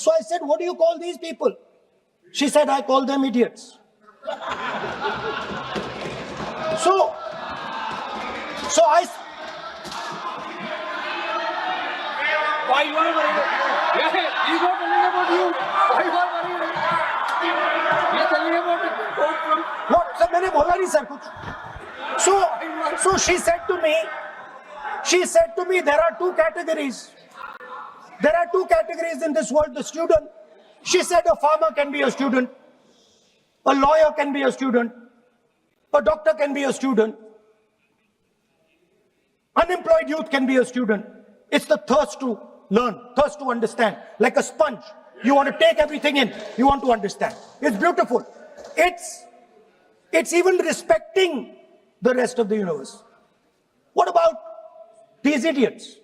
So I said, what do you call these people? She said, I call them idiots. So I. Why you are worried? Yeah, he's not telling about you. Why you are worried? He's telling about the quote from. What? Sir, मैंने बोला नहीं sir कुछ. So she said to me, there are two categories. There are two categories in this world. The student. She said a farmer can be a student. A lawyer can be a student. A doctor can be a student. Unemployed youth can be a student. It's the thirst to learn, thirst to understand. Like a sponge. You want to take everything in. You want to understand. It's beautiful. It's even respecting the rest of the universe. What about these idiots?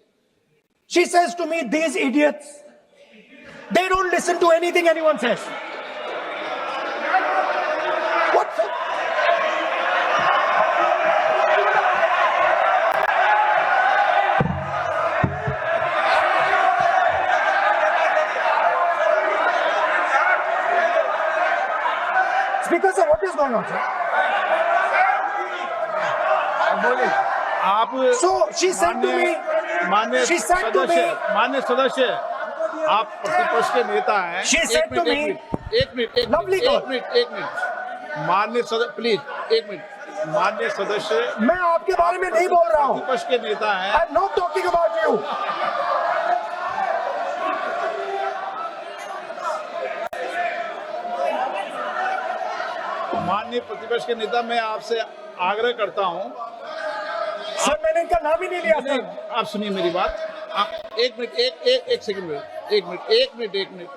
She says to me, these idiots, they don't listen to anything anyone says. What? Speaker sir, what is going on, sir? आप So she said to me, माननीय she said to me, माननीय सदस्य, आप प्रतिपक्ष के नेता हैं. she said to me, एक मिनट माननीय सदस्य प्लीज एक मिनट. माननीय सदस्य, मैं आपके बारे में नहीं बोल रहा हूँ. प्रतिपक्ष के नेता हैं. I'm not talking about you. माननीय प्रतिपक्ष के नेता, मैं आपसे आग्रह करता हूं. सर मैंने इनका नाम ही नहीं लिया सर. आप सुनिए मेरी बात. एक मिनट एक सेकंड. एक मिनट.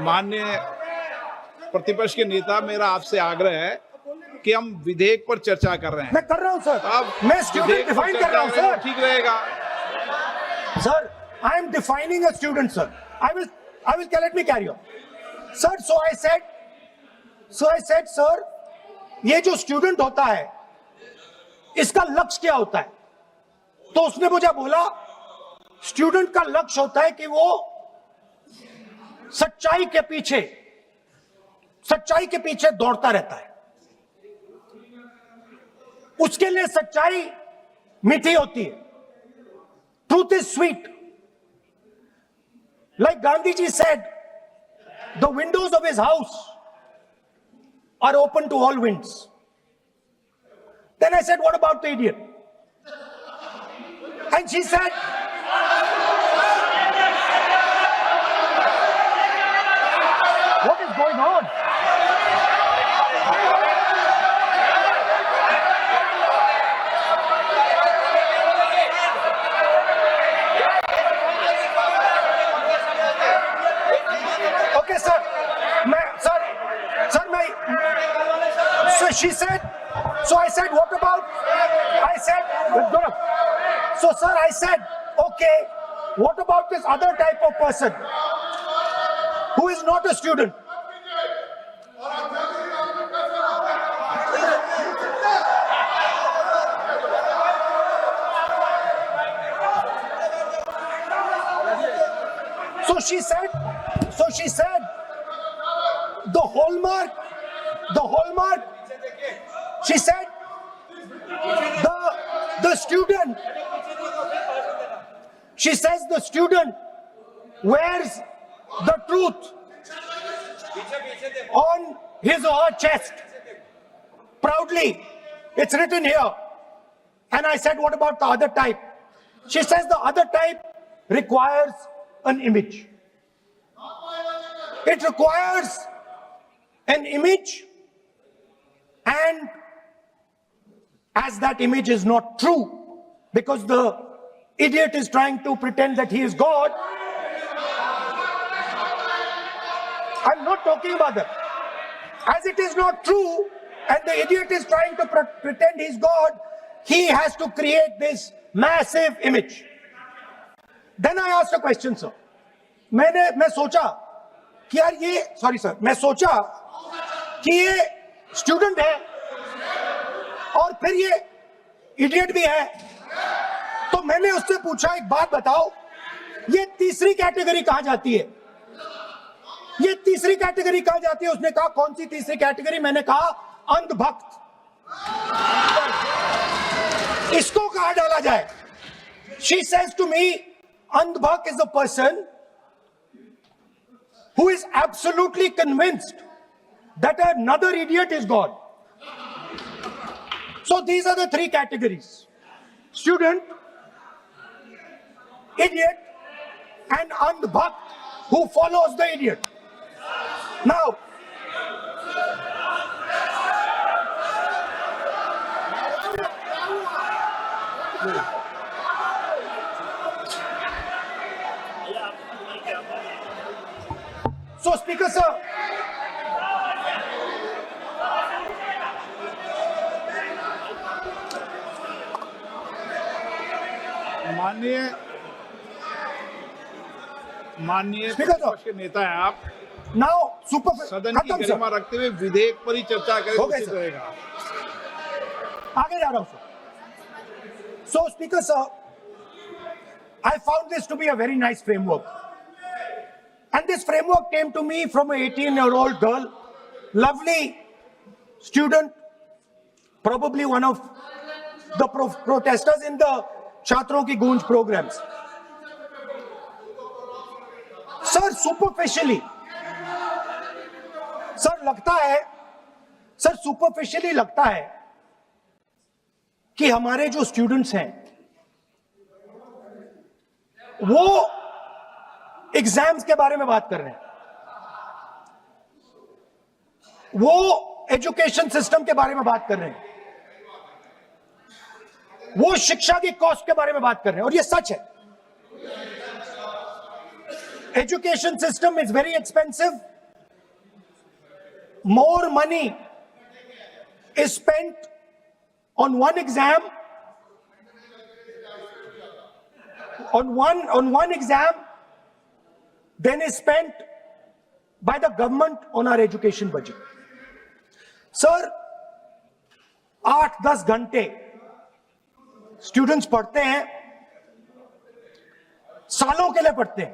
माननीय प्रतिपक्ष के नेता, मेरा आपसे आग्रह है कि हम विधेयक पर चर्चा कर रहे हैं. मैं कर रहा हूं सर. आप मैं स्टूडेंट डिफाइन कर रहा हूं सर. ठीक रहेगा. Sir I am defining a student sir. I will let me carry on sir. So I said sir, ये जो स्टूडेंट होता है इसका लक्ष्य क्या होता है? तो उसने मुझे बोला, स्टूडेंट का लक्ष्य होता है कि वो सच्चाई के पीछे दौड़ता रहता है. उसके लिए सच्चाई मीठी होती है. Truth is sweet. Like Gandhi ji said, the windows of his house are open to all winds. Then I said, what about the idiot? And she said, what is going on? Okay, sir. So she said, so I said, what about? I said, so sir, I said, okay, what about this other type of person who is not a student? So she said, the hallmark, she said, the student, she says the student wears the truth on his or her chest proudly. It's written here. And I said, what about the other type? She says the other type requires an image. It requires an image, and as that image is not true, because the idiot is trying to pretend that he is God. I'm not talking about that. As it is not true, and the idiot is trying to pretend he's God, he has to create this massive image. Then I asked a question, sir. मैं सोचा कि यार ये, sorry sir, मैं सोचा कि ये student है और फिर ये इडियट भी है. तो मैंने उससे पूछा, एक बात बताओ, ये तीसरी कैटेगरी कहां जाती है? ये तीसरी कैटेगरी कहा जाती है। उसने कहा कौन सी तीसरी कैटेगरी? मैंने कहा अंधभक्त। इसको कहां डाला जाए? She says to me, अंधभक्त is a person who is absolutely convinced that another idiot is God. So these are the three categories: student, idiot, and andhbhakt who follows the idiot. Now, so Speaker sir, माननीय Speaker sir. प्रतिपक्ष के नेता हैं आप, now super सदन की खत्म गरिमा sir, रखते हुए विधेयक पर ही चर्चा करें हो गए उचित सर। रहेगा। आगे जा रहा हूं sir. So Speaker sir, I found this to be a very nice framework. And this framework came to me from an 18-year-old girl, lovely student, probably one of the protesters in the Chhatron Ki Goonj programs. Sir, superficially, superficially लगता है कि हमारे जो students हैं वो exams के बारे में बात कर रहे हैं, वो एजुकेशन सिस्टम के बारे में बात कर रहे हैं, वो शिक्षा की कॉस्ट के बारे में बात कर रहे हैं। और ये सच है। Education system is very expensive. More money is spent on one exam, on one exam, than is spent by the government on our education budget. Sir, 8-10 घंटे स्टूडेंट्स पढ़ते हैं, सालों के लिए पढ़ते हैं.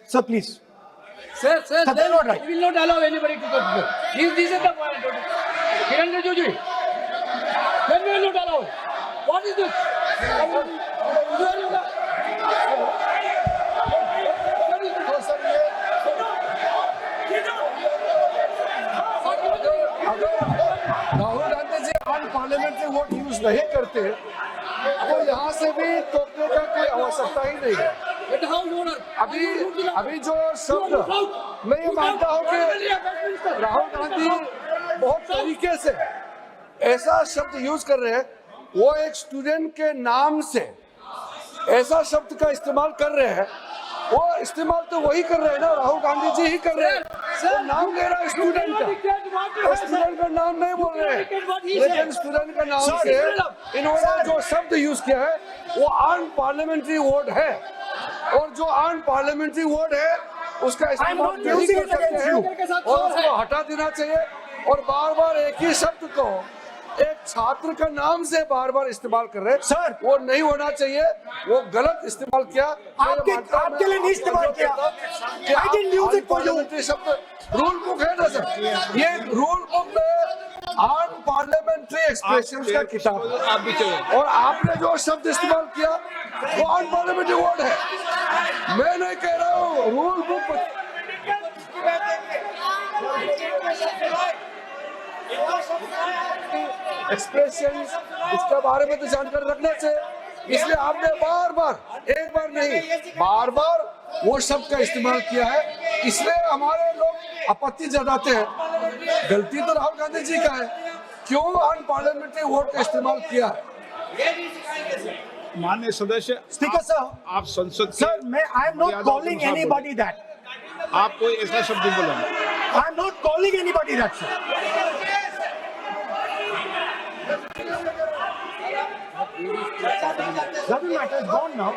Sir, please. Sir, Sir, they are not right. we will not allow anybody to go. This is the point. Kiran Rijiju, then we will not allow. What is this? Rahul Gandhi ji unparliamentary word use नहीं करते तो यहाँ से भी टोकने का कोई आवश्यकता ही नहीं है. अभी जो शब्द मैं ये मानता हूँ कि राहुल गांधी बहुत तरीके से ऐसा शब्द यूज कर रहे हैं, वो एक स्टूडेंट के नाम से ऐसा शब्द का इस्तेमाल कर रहे हैं. वो इस्तेमाल तो वही कर रहे हैं ना, राहुल गांधी जी ही कर रहे हैं. वो नाम ले रहा है स्टूडेंट का, स्टूडेंट का नाम नहीं बोल रहे हैं, लेकिन स्टूडेंट का नाम से इन्होंने जो शब्द यूज किया है वो अनपार्लियामेंट्री वर्ड है. और जो अनपार्लियामेंट्री वर्ड है उसका इस्तेमाल नहीं कर सकते हैं और उसको हटा देना चाहिए. और बार बार एक ही शब्द को एक छात्र का नाम से बार बार इस्तेमाल कर रहे हैं. सर, वो नहीं होना चाहिए, वो गलत इस्तेमाल किया. आपके लिए नहीं इस्तेमाल किया. I didn't use it for you. शब्द रूल बुक है ना सर, ये रूल बुक में अनपार्लियामेंट्री एक्सप्रेशंस का किताब है. आप भी चले. और आपने जो शब्द इस्तेमाल किया वो अनपार्लियामेंट्री वर्ड है. मैं नहीं कह रहा हूँ, रूल बुक एक्सप्रेशन उसके बारे में तो जानकारी रखना चाहिए. इसलिए आपने बार बार, एक बार नहीं बार बार वो शब्द का इस्तेमाल किया है. इसलिए हमारे लोग आपत्ति जताते हैं. गलती तो राहुल गांधी जी का है, क्यों अनपार्लियामेंट्री वर्ड का इस्तेमाल किया है. माननीय सदस्य, स्पीकर सर, आप संसद सर मैं I am not calling anybody that. आप कोई ऐसा शब्द नहीं बोलेंगे. I am not calling anybody that sir. Doesn't matter, it's gone now.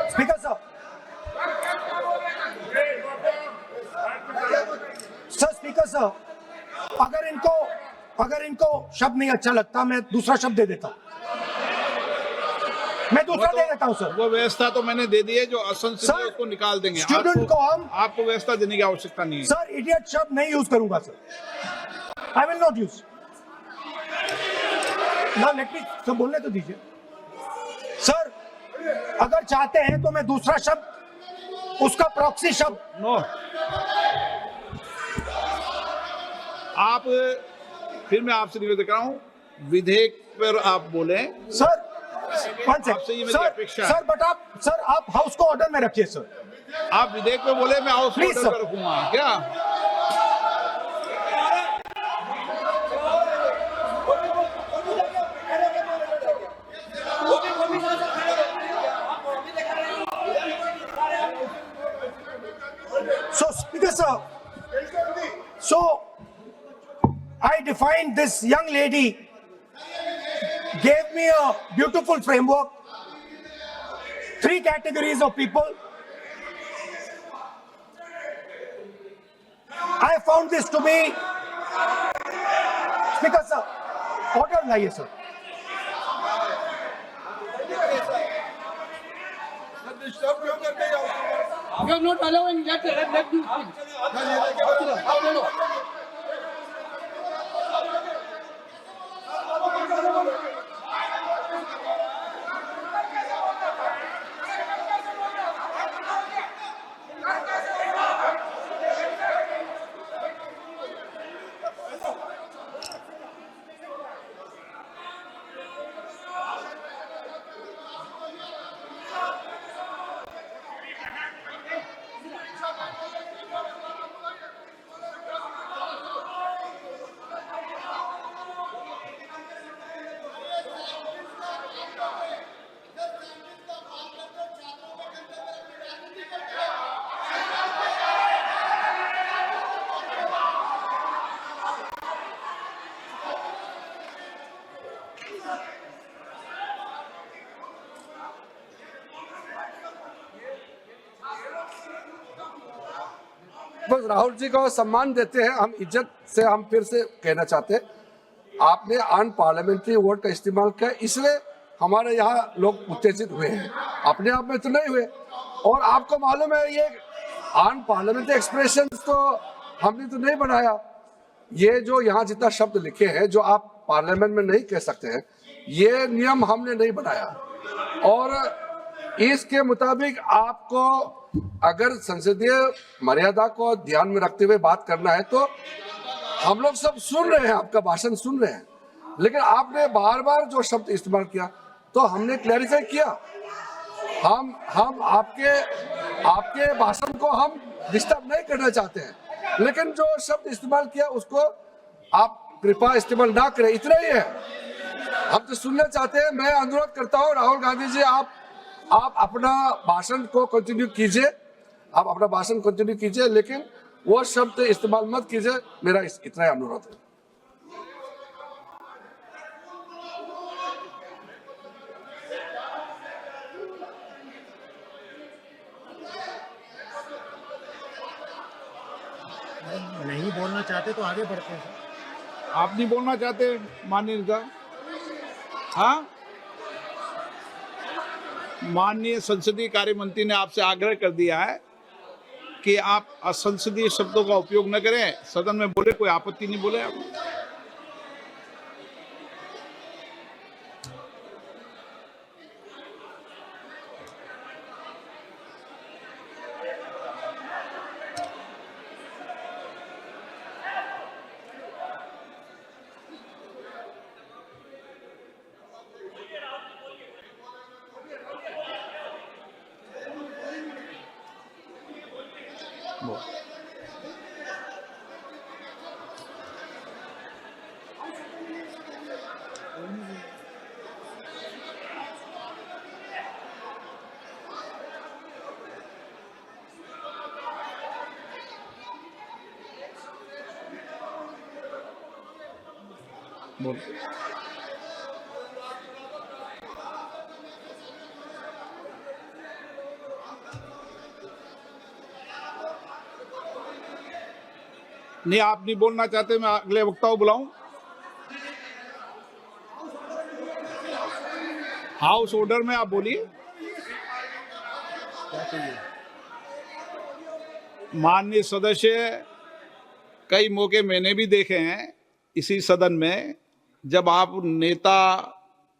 Speaker sir, sir, अगर इनको शब्द नहीं अच्छा लगता, मैं दूसरा शब्द दे देता हूं। मैं दूसरा दे देता हूं सर। वो व्यवस्था तो मैंने दे दी है, जो असंसदीय सर, उसको निकाल देंगे। स्टूडेंट को हम आपको व्यवस्था देने की आवश्यकता नहीं है। सर इडियट शब्द नहीं यूज करूंगा sir, I will not use. ना लेट मी सर बोलने तो दीजिए सर। अगर चाहते हैं तो मैं दूसरा शब्द, उसका प्रॉक्सी शब्द। नो, आप फिर मैं आपसे निवेदन कर रहा हूं, विधेयक पर आप बोले सर। वन आपसे ये मेरी अपेक्षा है। सर बट आप हाउस को ऑर्डर में रखिए सर। आप विधेयक पे बोले, मैं हाउस Please, ऑर्डर sir. पर रखूंगा क्या? So, Speaker sir, so I defined this young lady, gave me a beautiful framework, 3 categories of people. I found this to be, Speaker sir, order लाइए sir. You are not allowing let you speak. बस राहुल जी को सम्मान देते हैं, हम इज्जत से हम फिर से कहना चाहते हैं, आपने अनपार्लियामेंट्री वर्ड का इस्तेमाल किया, इसलिए हमारे यहाँ लोग उत्तेजित हुए हैं, अपने आप में तो नहीं हुए। और आपको मालूम है ये अनपार्लियामेंट्री एक्सप्रेशन तो हमने तो नहीं बनाया, ये जो यहाँ जितना शब्द लिखे हैं जो आप पार्लियामेंट में नहीं कह सकते हैं, ये नियम हमने नहीं बनाया। और इसके मुताबिक आपको अगर संसदीय मर्यादा को ध्यान में रखते हुए बात करना है तो हम लोग सब सुन रहे हैं, आपका भाषण सुन रहे हैं, लेकिन आपने बार बार जो शब्द इस्तेमाल किया तो हमने क्लैरिफाई किया। हम आपके भाषण को हम डिस्टर्ब नहीं करना चाहते हैं, लेकिन जो शब्द इस्तेमाल किया उसको आप कृपया इस्तेमाल ना करें, इतना ही है। हम तो सुनना चाहते हैं। मैं अनुरोध करता हूँ राहुल गांधी जी, आप अपना भाषण को कंटिन्यू कीजिए, आप अपना भाषण कंटिन्यू कीजिए, लेकिन वो शब्द इस्तेमाल मत कीजिए, मेरा इतना ही अनुरोध है। नहीं बोलना चाहते तो आगे बढ़ते हैं। आप नहीं बोलना चाहते माननीय नेता? हाँ, माननीय संसदीय कार्य मंत्री ने आपसे आग्रह कर दिया है कि आप असंसदीय शब्दों का उपयोग न करें, सदन में बोले, कोई आपत्ति नहीं बोले आप। बोल। नहीं, आप नहीं बोलना चाहते, मैं अगले वक्ता को बुलाऊं? हाउस ऑर्डर में आप बोलिए। माननीय सदस्य, कई मौके मैंने भी देखे हैं इसी सदन में, जब आप नेता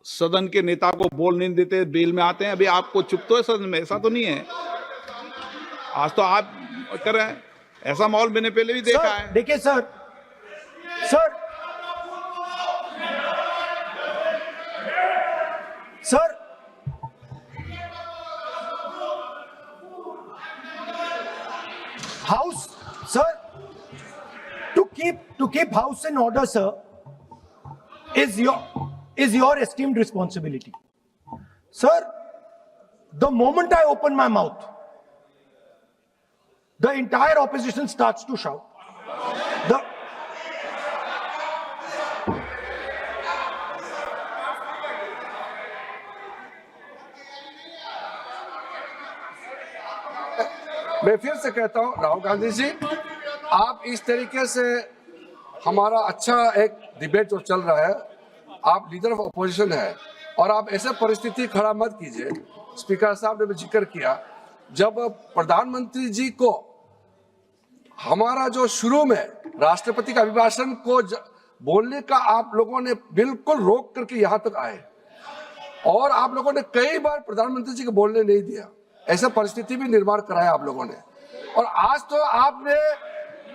सदन के नेता को बोल नहीं देते, बेल में आते हैं। अभी आपको चुप तो है सदन में, ऐसा तो नहीं है। आज तो आप कर रहे हैं, ऐसा माहौल मैंने पहले भी देखा है। देखिए sir, sir house, sir, to keep house in order, sir, is your esteemed responsibility. Sir, the moment I open my mouth, the entire opposition starts to shout. मैं फिर से कहता हूं, राहुल गांधी जी, आप इस तरीके से हमारा अच्छा एक डिबेट जो चल रहा है, आप लीडर ऑफ अपोजिशन है और आप ऐसे परिस्थिति खड़ा मत कीजिए। स्पीकर साहब ने भी जिक्र किया, जब प्रधानमंत्री जी को हमारा जो शुरू में राष्ट्रपति का अभिभाषण को बोलने का आप लोगों ने बिल्कुल रोक करके यहाँ तक आए और आप लोगों ने कई बार प्रधानमंत्री जी को बोलने नहीं दिया, ऐसा परिस्थिति भी निर्माण कराया आप लोगों ने। और आज तो आपने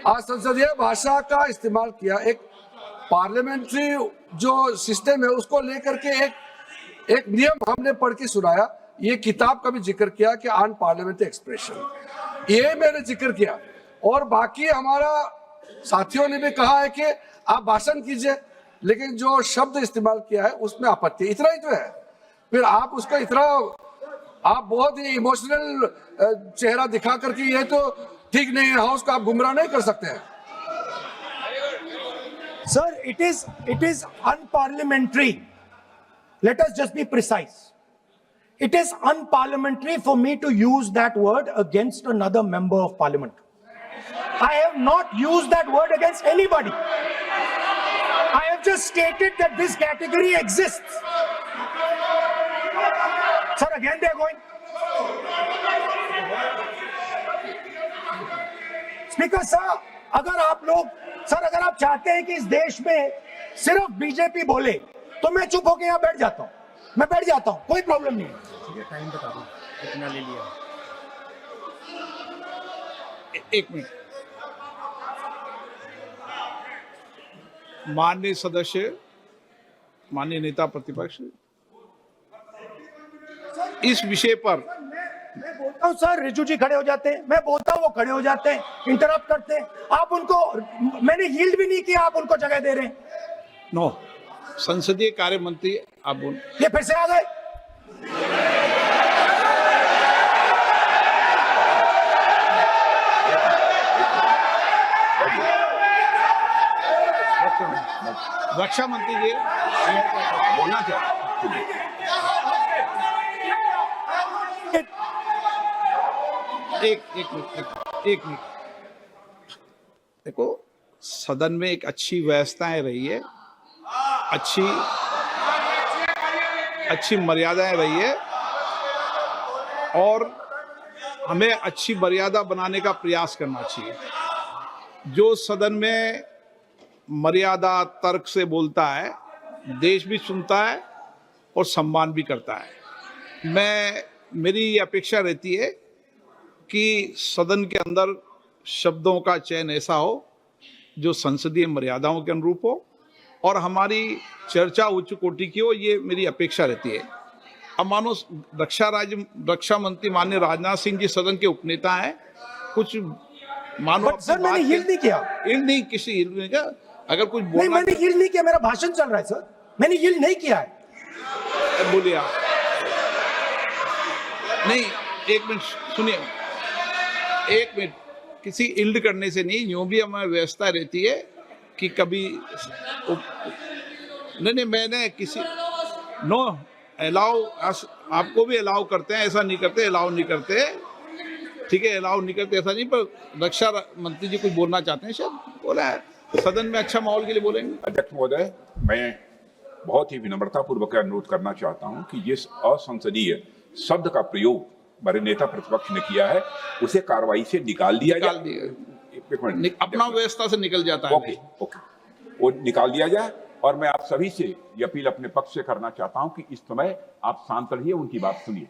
आज संसदीय भाषा का इस्तेमाल किया, एक पार्लियामेंट्री जो सिस्टम है उसको लेकर के एक नियम हमने पढ़ के सुनाया। ये किताब का भी जिक्र किया कि अन पार्लियामेंट्री एक्सप्रेशन, ये मैंने जिक्र किया। और बाकी हमारा साथियों ने भी कहा है कि आप भाषण कीजिए, लेकिन जो शब्द इस्तेमाल किया है उसमें आपत्ति, इतना ही तो है। फिर आप उसका इतना आप बहुत ही इमोशनल चेहरा दिखा करके ये तो ठीक नहीं है, हाउस का आप गुमराह नहीं कर सकते हैं। Sir, it is unparliamentary. Let us just be precise. It is unparliamentary for me to use that word against another member of parliament. I have not used that word against anybody. I have just stated that this category exists. Sir, again they are going. Speaker sir, अगर आप चाहते हैं कि इस देश में सिर्फ BJP बोले तो मैं चुप होकर यहाँ बैठ जाता हूँ, मैं बैठ जाता हूँ, कोई प्रॉब्लम नहीं है। ठीक है, टाइम बता दो कितना ले लिया। एक मिनट, माननीय सदस्य, माननीय नेता प्रतिपक्ष, इस विषय पर मैं बोलता हूँ सर, रिजू जी खड़े हो जाते हैं, मैं बोलता हूँ वो खड़े हो जाते हैं, इंटरप्ट करते हैं। आप उनको, मैंने यील्ड भी नहीं किया, आप उनको जगह दे रहे हैं। नो, संसदीय कार्य मंत्री आप बोल, ये फिर से आ गए। रक्षा मंत्री जी बोलना चाहिए। एक मिनट देखो, सदन में एक अच्छी व्यवस्थाएं रही है, अच्छी मर्यादाएं रही है और हमें अच्छी मर्यादा बनाने का प्रयास करना चाहिए। जो सदन में मर्यादा तर्क से बोलता है, देश भी सुनता है और सम्मान भी करता है। मेरी अपेक्षा रहती है कि सदन के अंदर शब्दों का चयन ऐसा हो जो संसदीय मर्यादाओं के अनुरूप हो और हमारी चर्चा उच्च कोटि की हो, ये मेरी अपेक्षा रहती है। अब मानो रक्षा मंत्री माननीय राजनाथ सिंह जी सदन के उपनेता हैं, कुछ मानो सर मैंने यील्ड नहीं किया, किसी यील्ड नहीं किया। अगर कुछ नहीं, मैंने यील्ड नहीं किया, मेरा भाषण चल रहा है सर, मैंने यील्ड नहीं किया है। बोलिए आप। नहीं, एक मिनट सुनिए, एक मिनट, किसी इल्ड करने से नहीं, यूं भी हमारी व्यवस्था रहती है कि कभी नहीं, मैंने किसी नो अलाउ, आपको भी अलाउ करते हैं, ऐसा नहीं करते, अलाउ नहीं करते, ठीक है, अलाउ नहीं करते ऐसा नहीं, पर रक्षा मंत्री जी कुछ बोलना चाहते हैं शायद। बोला है, सदन में अच्छा माहौल के लिए बोलेंगे। अध्यक्ष महोदय, मैं बहुत ही विनम्रतापूर्वक अनुरोध करना चाहता हूं कि जिस असंसदीय शब्द का प्रयोग हमारे नेता प्रतिपक्ष ने किया है उसे कार्रवाई से निकाल दिया निकाल जाए। दिया, एक मिनट, अपना व्यवस्था से निकल जाता है। ओके ओके, वो निकाल दिया जाए। और मैं आप सभी से ये अपील अपने पक्ष से करना चाहता हूं कि इस समय आप शांत रहिए, उनकी बात सुनिए।